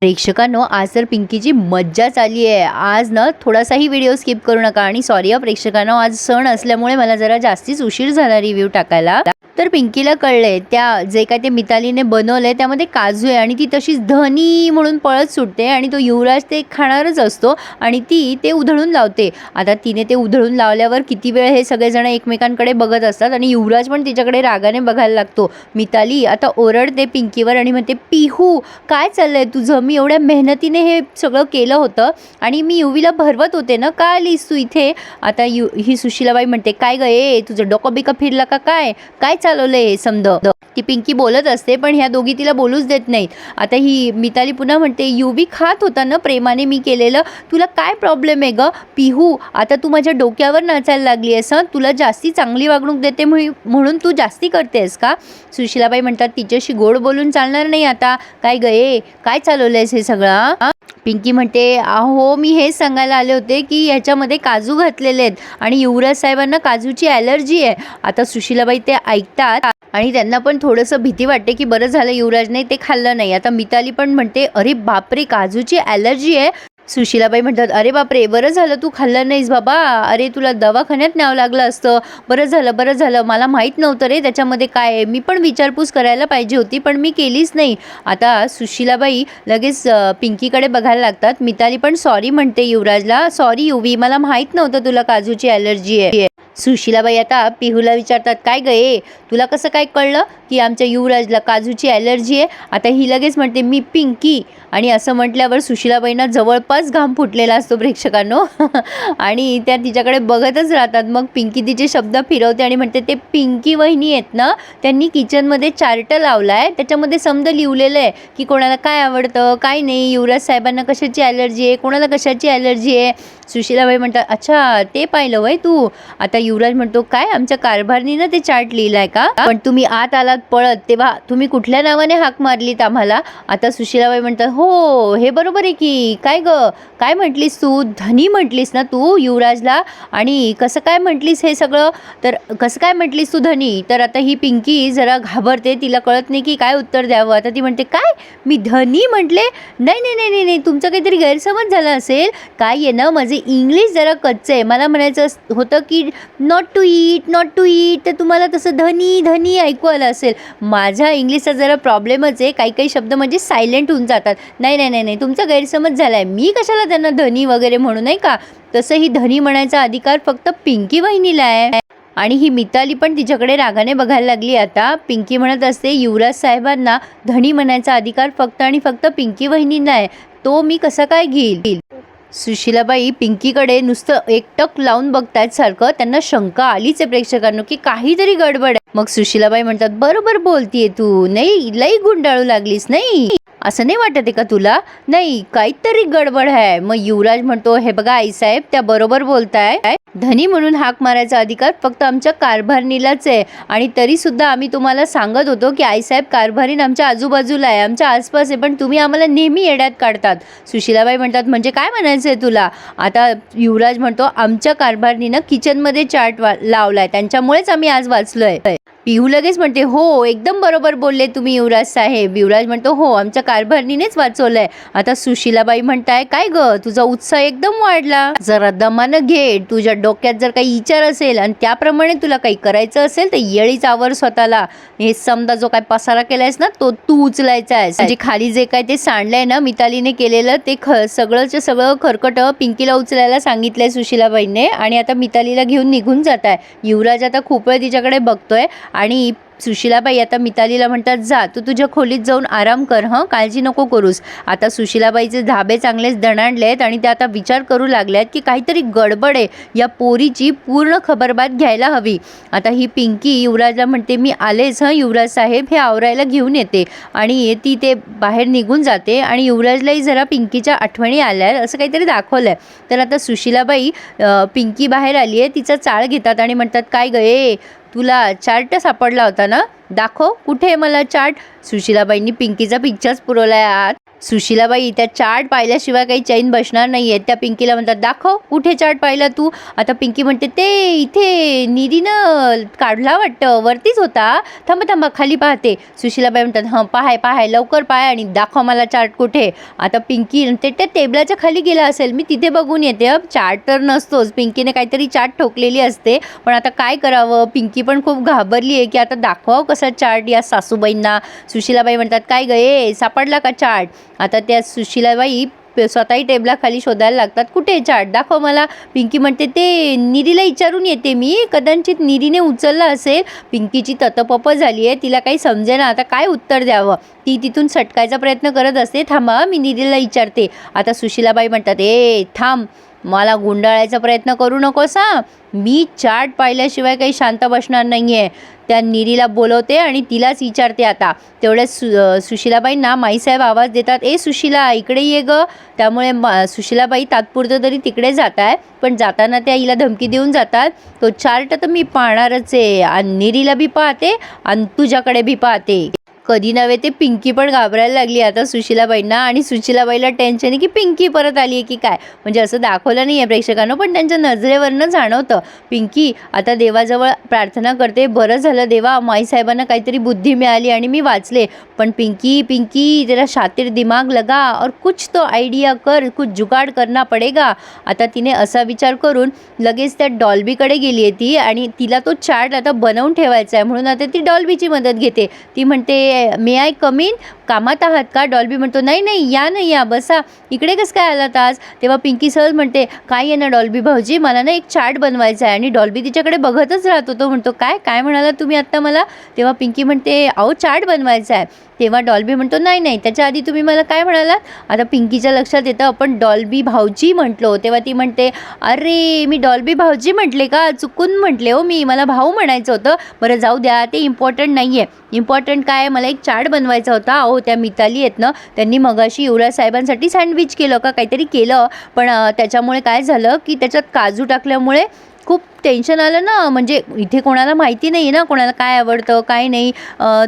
प्रेक्षकांनो, आज तर पिंकीची मज्जाच आली आहे. आज ना थोडासाही व्हिडिओ स्किप करू नका. आणि सॉरी प्रेक्षकांनो, आज सण असल्यामुळे मला जरा जास्तीच उशीर झाला रिव्ह्यू टाकायला. तर पिंकीला कळले त्या जे काय ते मितालीने बनवलंय त्यामध्ये काजू आहे आणि ती तशीच धनी म्हणून पळत सुटते आणि तो युवराज ते खाणारच असतो आणि ती ते उधळून लावते. आता तिने ते उधळून लावल्यावर किती वेळ हे सगळेजण एकमेकांकडे बघत असतात आणि युवराज पण तिच्याकडे रागाने बघायला लागतो. मिताली आता ओरडते पिंकीवर आणि म्हणते, पिहू काय चाललंय तुझं? मी एवढ्या मेहनतीने हे सगळं केलं होतं आणि मी युवीला भरवत होते ना, का आलीस तू इथे? आता ही सुशीलाबाई म्हणते, काय ग ए, तुझं डोकं बिका फिरला का काय? काय चालवलंय हे समद? ती पिंकी बोलत असते पण ह्या दोघी तिला बोलूच देत नाहीत. आता ही मिताली पुन्हा म्हणते, युवी खात होता ना प्रेमाने मी केलेलं, तुला काय प्रॉब्लेम आहे ग? पिहू आता तू माझ्या डोक्यावर नाचायला लागली आहेस. तुला जास्ती चांगली वागणूक देते म्हणून तू जास्ती करतेस का? सुशीलाबाई म्हणतात, तिच्याशी गोड बोलून चालणार नाही आता. काय ग ए, काय चालवलंयस हे सगळं? पिंकी म्हणते, अहो मी हेच सांगायला आले होते की ह्याच्यामध्ये काजू घातलेले आहेत आणि युवराज साहेबांना काजूची ॲलर्जी आहे. आता सुशीलाबाई ते ऐकतात आणि त्यांना पण थोडंसं भीती वाटते की बरं झालं युवराजने ते खाल्लं नाही. आता मिताली पण म्हणते, अरे बापरे, काजूची ॲलर्जी आहे? सुशीलाबाई म्हणतात, अरे बापरे, बरं झालं तू खाल्लं नाहीस बाबा. अरे तुला दवाखान्यात न्यावं लागलं असतं. बरं झालं, मला माहीत नव्हतं रे त्याच्यामध्ये काय आहे. मी पण विचारपूस करायला पाहिजे होती पण मी केलीच नाही. आता सुशीलाबाई लगेच पिंकीकडे बघायला लागतात. मिताली पण सॉरी म्हणते युवराजला, सॉरी युवी, मला माहीत नव्हतं तुला काजूची ॲलर्जी आहे. सुशीलाबाई आता पिहूला विचारतात, काय ग ए, तुला कसं काय कळलं की आमच्या युवराजला काजूची ॲलर्जी आहे? आता ही लगेच म्हणते, मी पिंकी. आणि असं म्हटल्यावर सुशीलाबाईंना जवळपास घाम फुटलेला असतो प्रेक्षकांनो आणि त्या तिच्याकडे बघतच राहतात. मग पिंकी तिचे शब्द फिरवते आणि म्हणते, ते पिंकी वहिनी आहेत ना, त्यांनी किचनमध्ये चार्ट लावला आहे, त्याच्यामध्ये समजा लिहिलेलं आहे की कोणाला काय आवडतं काय नाही, युवराज साहेबांना कशाची ॲलर्जी आहे, कोणाला कशाची ॲलर्जी आहे. सुशीलाबाई म्हणतात, अच्छा ते पाहिलं वय तू? आता युवराज म्हणतो, काय आमच्या कारभारणीनं ते चार्ट लिहिलाय का? पण तुम्ही आत आलात पळत तेव्हा तुम्ही कुठल्या नावाने हाक मारलीत आम्हाला? आता सुशीलाबाई म्हणतात, हो हे बरोबर आहे की. काय ग, काय म्हटलीस तू? धनी म्हटलीस ना तू युवराजला? आणि कसं काय म्हटलीस हे सगळं? तर कसं काय म्हटलीस तू धनी? तर आता ही पिंकी जरा घाबरते, तिला कळत नाही की काय उत्तर द्यावं. आता ती म्हणते, काय मी धनी म्हटले? नाही नाही नाही नाही नाही, तुमचं काहीतरी गैरसमज झाला असेल. काय आहे ना, माझे इंग्लिश जरा कच्चं आहे. मला म्हणायचं होतं की नॉट टू ईट, तर तुम्हाला तसं धनी धनी ऐकू आलं असेल. माझ्या इंग्लिशचा जरा प्रॉब्लेमच आहे, काही शब्द म्हणजे सायलेंट होऊन जातात. नाही नाही नाही नाही, तुमचा गैरसमज झाला आहे. मी कशाला त्यांना धनी वगैरे म्हणू, नाही का? तसं ही धनी म्हणायचा अधिकार फक्त पिंकी वहिनीला आहे. आणि ही मिताली पण तिच्याकडे रागाने बघायला लागली. आता पिंकी म्हणत असते, युवराज साहेबांना धनी म्हणायचा अधिकार फक्त आणि फक्त पिंकी वहिनीला आहे, तो मी कसा काय घेईल? सुशीलाबाई पिंकीकडे नुसतं एकटक लावून बघतायत सारखं. त्यांना शंका आलीच आहे प्रेक्षकांनो की काहीतरी गडबड आहे. मग सुशीलाबाई म्हणतात, बरोबर बोलतीये तू, नाही लई गुंडाळू लागलीस, नाही असं नाही वाटत आहे का तुला? नाही काहीतरी गडबड आहे. मग युवराज म्हणतो, हे बघा आईसाहेब, त्या बरोबर बोलताय. धनी म्हणून हाक मारायचा अधिकार फक्त आमच्या कारभारणीलाच आहे आणि तरी सुद्धा आम्ही तुम्हाला सांगत होतो की आईसाहेब, कारभारीण आमच्या आजूबाजूला आहे, आमच्या आसपास आहे, पण तुम्ही आम्हाला नेहमी येड्यात काढतात. सुशीलाबाई म्हणतात, म्हणजे काय म्हणायचं आहे तुला? आता युवराज म्हणतो, आमच्या कारभारणीनं किचनमध्ये चार्ट लावलाय, त्यांच्यामुळेच आम्ही आज वाचलोय. पिहू लगेच म्हणते, हो एकदम बरोबर बोलले तुम्ही युवराज साहेब. युवराज म्हणतो, हो आमच्या कारभारणीनेच वाचवलंय. आता सुशीलाबाई म्हणताय, काय ग तुझा उत्साह एकदम वाढला, जरा दमानं घे. तुझ्या डोक्यात जर काही विचार असेल आणि त्याप्रमाणे तुला काही करायचं असेल तर येळीच आवर स्वतःला. हे समजा जो काय पसारा केलायस ना, तो तू उचलायचा आहे. म्हणजे खाली जे काय ते सांडलंय ना मितालीने केलेलं, ते सगळंच्या सगळं खरकट पिंकीला उचलायला सांगितलंय सुशीलाबाईंने आणि आता मितालीला घेऊन निघून जात आहे. युवराज आता खूप वेळ तिच्याकडे बघतोय आणि सुशीलाबाई आता मितालीला म्हणतात, जा तू तुझ्या खोलीत जाऊन आराम कर, काळजी नको करूस. आता सुशीलाबाईचे धाबे चांगलेच दणाणलेत आणि ते आता विचार करू लागल्यात की काहीतरी गडबड आहे, या पोरीची पूर्ण खबरबात घ्यायला हवी. आता ही पिंकी युवराजला म्हणते, मी आलेच युवराज साहेब, हे आवरायला घेऊन येते. आणि ती ते बाहेर निघून जाते आणि युवराजलाही जरा पिंकीच्या आठवणी आल्या असं काहीतरी दाखवलंय. तर आता सुशीलाबाई पिंकी बाहेर आली आहे, तिचा चाळ घेतात आणि म्हणतात, काय गे, तुला चार्ट सापडला होता ना, दाखव कुठे आहे मला चार्ट. सुशीलाबाईंनी पिंकीचा पिक्चर्स पुरवलाय आत. सुशीलाबाई त्या चार्ट पाहिल्याशिवाय काही चैन बसणार नाही आहे. त्या पिंकीला म्हणतात, दाखव कुठे चार्ट पाहिला तू. आता पिंकी म्हणते, ते इथे निधीनं काढला वाटतं, वरतीच होता, थांबा खाली पाहते. सुशीलाबाई म्हणतात, हां पाहाय लवकर पाहाय आणि दाखव मला चार्ट कुठे. आता पिंकी ते त्या टेबलाच्या खाली गेला असेल, मी तिथे बघून येते. चार्ट तर नसतोच, पिंकीने काहीतरी चार्ट ठोकलेली असते. पण आता काय करावं, पिंकी पण खूप घाबरली आहे की आता दाखवावं कसा चार्ट या सासूबाईंना. सुशीलाबाई म्हणतात, काय गं सापडला का चार्ट. आता त्या सुशीलाबाई स्वतःही टेबलाखाली शोधायला लागतात, कुठे चार्ट दाखव मला. पिंकी म्हणते, ते निधीला विचारून येते मी, कदाचित निधीने उचलला असेल. पिंकीची ततपप झाली आहे, तिला काही समजेना आता काय उत्तर द्यावं. ती तिथून सटकायचा प्रयत्न करत असते. थांबा मी निधीला विचारते. आता सुशीलाबाई म्हणतात, थांब, मला गुंडाळायचा प्रयत्न करू नकोस हां, मी चार्ट पाहिल्याशिवाय काही शांत बसणार नाही आहे. त्या निरीला बोलवते आणि तिलाच विचारते. आता तेवढ्या सुशीलाबाईंना माईसाहेब आवाज देतात, सुशीला इकडे ये गं. त्यामुळे सुशीलाबाई तात्पुरतं तरी तिकडे जात आहे, पण जाताना त्या हिला धमकी देऊन जातात, तो चार्ट तर मी पाहणारच आहे आणि निरीला बी पाहते आणि तुझ्याकडे बी पाहते. कधी नव्हे ते पिंकी पण घाबरायला लागली आता सुशीलाबाईंना. आणि सुशीलाबाईला टेन्शन आहे की पिंकी परत आली आहे की काय. म्हणजे असं दाखवलं नाही आहे प्रेक्षकांना, पण त्यांच्या नजरेवरनं जाणवतं. पिंकी आता देवाजवळ प्रार्थना करते, बरं झालं देवा, माईसाहेबांना काहीतरी बुद्धी मिळाली आणि मी वाचले. पण पिंकी तेरा शातिर दिमाग लगा और कुछ तो आयडिया कर, कुछ जुगाड करना पडेगा. आता तिने असा विचार करून लगेच त्या डॉल्बीकडे गेली आहे ती आणि तिला तो चार्ट आता बनवून ठेवायचा आहे. म्हणून आता ती डॉल्बीची मदत घेते. ती म्हणते, मे आय कम इन, कामात आहात का. डॉल्बी म्हणतो, नाही या बसा, इकडे कसं काय आलात आज. तेव्हा पिंकी सहज म्हणते, काय आहे ना डॉल्बी भाऊजी, मला ना एक चार्ट बनवायचा आहे. आणि डॉल्बी तिच्याकडे बघतच राहतो. तो म्हणतो, काय म्हणाला तुम्ही आत्ता मला. तेव्हा पिंकी म्हणते, अहो चार्ट बनवायचा आहे. तेव्हा डॉल्बी म्हणतो, नाही त्याच्या आधी तुम्ही मला काय म्हणालात. आता पिंकीच्या लक्षात येतं, आपण डॉल्बी भाऊजी म्हटलो. तेव्हा ती म्हणते, अरे मी डॉल्बी भाऊजी म्हटले का, चुकून म्हटले हो मी, मला भाऊ म्हणायचं होतं. बरं जाऊ द्या, ते इम्पॉर्टंट नाही आहे. इम्पॉर्टंट काय, मला एक चार्ट बनवायचा होता. अहो त्या मिताली आहेत ना, त्यांनी मगाशी युवराज साहेबांसाठी सँडविच केलं का काहीतरी केलं, पण त्याच्यामुळे काय झालं की त्याच्यात काजू टाकल्यामुळे खूप टेन्शन आलं ना. म्हणजे इथे कोणाला माहिती नाही ना कोणाला काय आवडतं काय नाही.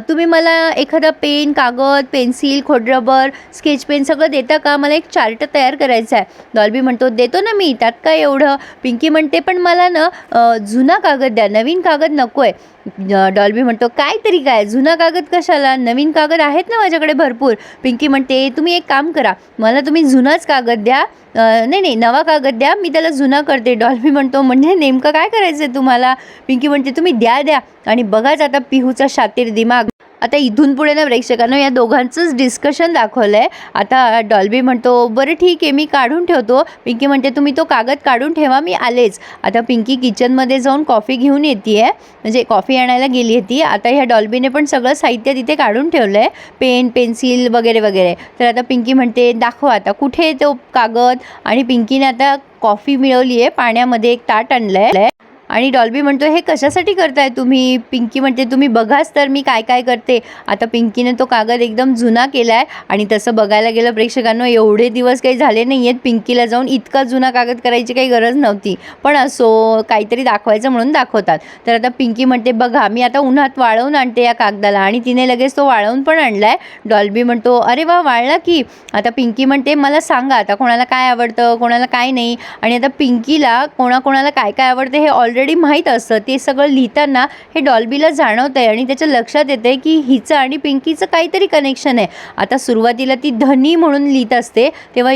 तुम्ही मला एखादा पेन, कागद, पेन्सिल, खोडरबर, स्केच पेन सगळं देता का, मला एक चार्ट तयार करायचा आहे. डॉल्बी म्हणतो, देतो ना मी, त्यात काय एवढं. पिंकी म्हणते, पण मला ना जुना कागद द्या, नवीन कागद नको आहे. डॉल्बी म्हणतो, काय जुना कागद कशाला, नवीन कागद आहेत ना माझ्याकडे भरपूर. पिंकी म्हणते, तुम्ही एक काम करा, मला तुम्ही जुनाच कागद द्या, नाही नवा कागद द्या, मी त्याला जुना करते. डॉल्बी म्हणतो, म्हणजे नेमकं काय करायचं आहे तुम्हाला. पिंकी म्हणते, तुम्ही द्या आणि बघाच आता पिहूचा शातीर दिमाग. आता इथून पुढे ना प्रेक्षकांना या दोघांचंच डिस्कशन दाखवलं आहे. आता डॉल्बी म्हणतो, बरं ठीक आहे मी काढून ठेवतो. पिंकी म्हणते, तुम्ही तो कागद काढून ठेवा, मी आलेच. आता पिंकी किचनमध्ये जाऊन कॉफी घेऊन येते आहे, म्हणजे कॉफी आणायला गेली होती. आता ह्या डॉल्बीने पण सगळं साहित्य तिथे काढून ठेवलं आहे, पेन, पेन्सिल वगैरे. तर आता पिंकी म्हणते, दाखवा आता कुठे तो कागद. आणि पिंकीने आता कॉफी मिळवली आहे, पाण्यामध्ये एक ताट आणलं आहे. आणि डॉल्बी म्हणतो, हे कशासाठी करताय तुम्ही. पिंकी म्हणते, तुम्ही बघाच तर मी काय करते. आता पिंकीने तो कागद एकदम जुना केला आहे. आणि तसं बघायला गेलं प्रेक्षकांना, एवढे दिवस काही झाले नाही आहेत पिंकीला जाऊन इतका जुना कागद करायची काही गरज नव्हती, पण असो काहीतरी दाखवायचं म्हणून दाखवतात. तर आता पिंकी म्हणते, बघा मी आता उन्हात वाळवून आणते या कागदाला. आणि तिने लगेच तो वाळवून पण आणला आहे. डॉल्बी म्हणतो, अरे वा, वाळला की. आता पिंकी म्हणते, मला सांगा आता कोणाला काय आवडतं कोणाला काय नाही. आणि आता पिंकीला कोणाकोणाला काय आवडतं हे ऑलरेडी माहीत असतं. ते सगळं लिहिताना हे डॉल्बीला जाणवतं आहे आणि त्याच्या लक्षात येते की हिचं आणि पिंकीचं काहीतरी कनेक्शन आहे. आता सुरुवातीला ती धनी म्हणून लिहित असते, तेव्हा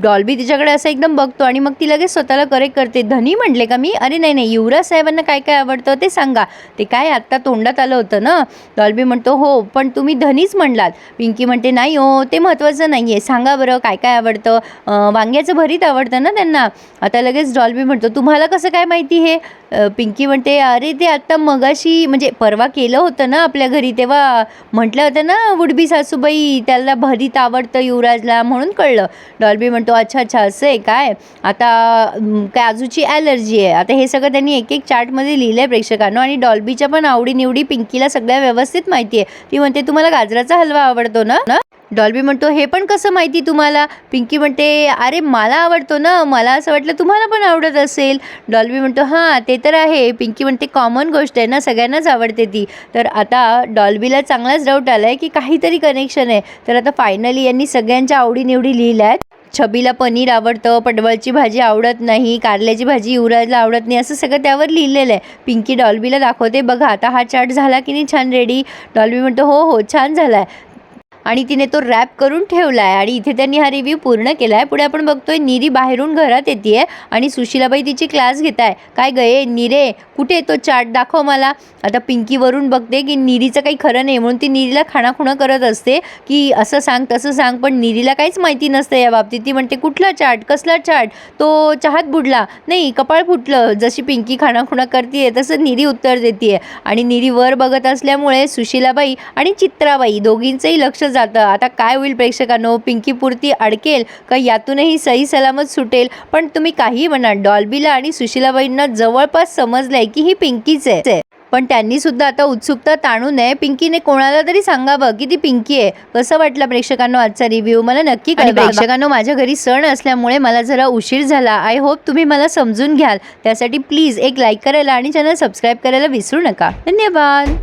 डॉल्बी तिच्याकडे असं एकदम बघतो आणि मग ती लगेच स्वतःला करेक्ट करते, धनी म्हटले का मी, अरे नाही युवराज साहेबांना काय आवडतं ते सांगा, ते काय आत्ता तोंडात आलं होतं ना. डॉल्बी म्हणतो, हो पण तुम्ही धनीच म्हणलात. पिंकी म्हणते, नाही हो ते महत्त्वाचं नाही आहे, सांगा बरं काय आवडतं. वांग्याचं भरीत आवडतं ना त्यांना. आता लगेच डॉल्बी म्हणतो, तुम्हाला कसं काय माहिती हे. पिंकी म्हणते, अरे ते आत्ता मगाशी म्हणजे परवा केलं होतं ना आपल्या घरी, तेव्हा म्हटलं होतं ना वुडबी सासूबाई त्याला भरीत आवडतं युवराजला, म्हणून कळलं. डॉल्बी म्हणतो, अच्छा असं आहे काय. आता काजूची ॲलर्जी आहे. आता हे सगळं त्यांनी एक चार्टमध्ये लिहिलं आहे प्रेक्षकांना. आणि डॉल्बीच्या पण आवडीनिवडी पिंकीला सगळ्या व्यवस्थित माहिती आहे. ती म्हणते, तुम्हाला गाजराचा हलवा आवडतो ना. डॉल्बी म्हणतो हे पण कसं माहिती तुम्हाला? पिंकी म्हणते अरे मला आवडतो ना, मला असं वाटलं तुम्हाला पण आवडत असेल. डॉल्बी म्हणतो हां ते तर आहे. पिंकी म्हणते कॉमन गोष्ट आहे ना, सगळ्यांनाच आवडते ती. तर आता डॉल्बीला चांगलाच डाऊट आला आहे की काहीतरी कनेक्शन आहे. तर आता फायनली यांनी सगळ्यांच्या आवडीनिवडी लिहिल्या आहेत. छबीला पनीर आवडतं, पडवळची भाजी आवडत नाही, कारल्याची भाजी युवराजला आवडत नाही, असं सगळं त्यावर लिहिलेलं आहे. पिंकी डॉल्बीला दाखवते बघा आता हा चार्ट झाला की नाही छान रेडी. डॉल्बी म्हणतो हो हो छान झाला आहे आणि तिने तो रॅप करून ठेवला आहे. आणि इथे त्यांनी हा रिव्ह्यू पूर्ण केला आहे. पुढे आपण बघतोय निरी बाहेरून घरात येते आहे आणि सुशीलाबाई तिची क्लास घेत आहे. काय गये निरे, कुठे तो चार्ट दाखव मला. आता पिंकी वरून बघते की निरीचं काही खरं नाही, म्हणून ती निरीला खाणाखुणा करत असते की असं सांग तसं सांग, पण निरीला काहीच माहिती नसतं या बाबतीत. ती म्हणते कुठला चार्ट, कसला चार्ट, तो चहात बुडला नाही, कपाळ फुटलं. जशी पिंकी खाणाखुणा करते तसं निरी उत्तर देते आणि निरी वर बघत असल्यामुळे सुशीलाबाई आणि चित्राबाई दोघींचंही लक्ष जातं. आता काय होईल प्रेक्षकांनो, पिंकी पुरती अडकेल का यातूनही सही सलामत सुटेल? पण तुम्ही काही म्हणा, डॉल्बीला आणि सुशीलाबाईंना जवळपास समजलंय की ही पिंकीच आहे. पण त्यांनी सुद्धा आता उत्सुकता ताणू नये, पिंकीने कोणाला तरी सांगावं की ती पिंकी आहे. कसं वाटलं प्रेक्षकांनो आजचा रिव्ह्यू मला नक्की कळवा. प्रेक्षकांनो माझ्या घरी सण असल्यामुळे मला जरा उशीर झाला. आय होप तुम्ही मला समजून घ्याल. त्यासाठी प्लीज एक लाईक करायला आणि चॅनल सबस्क्राईब करायला विसरू नका. धन्यवाद.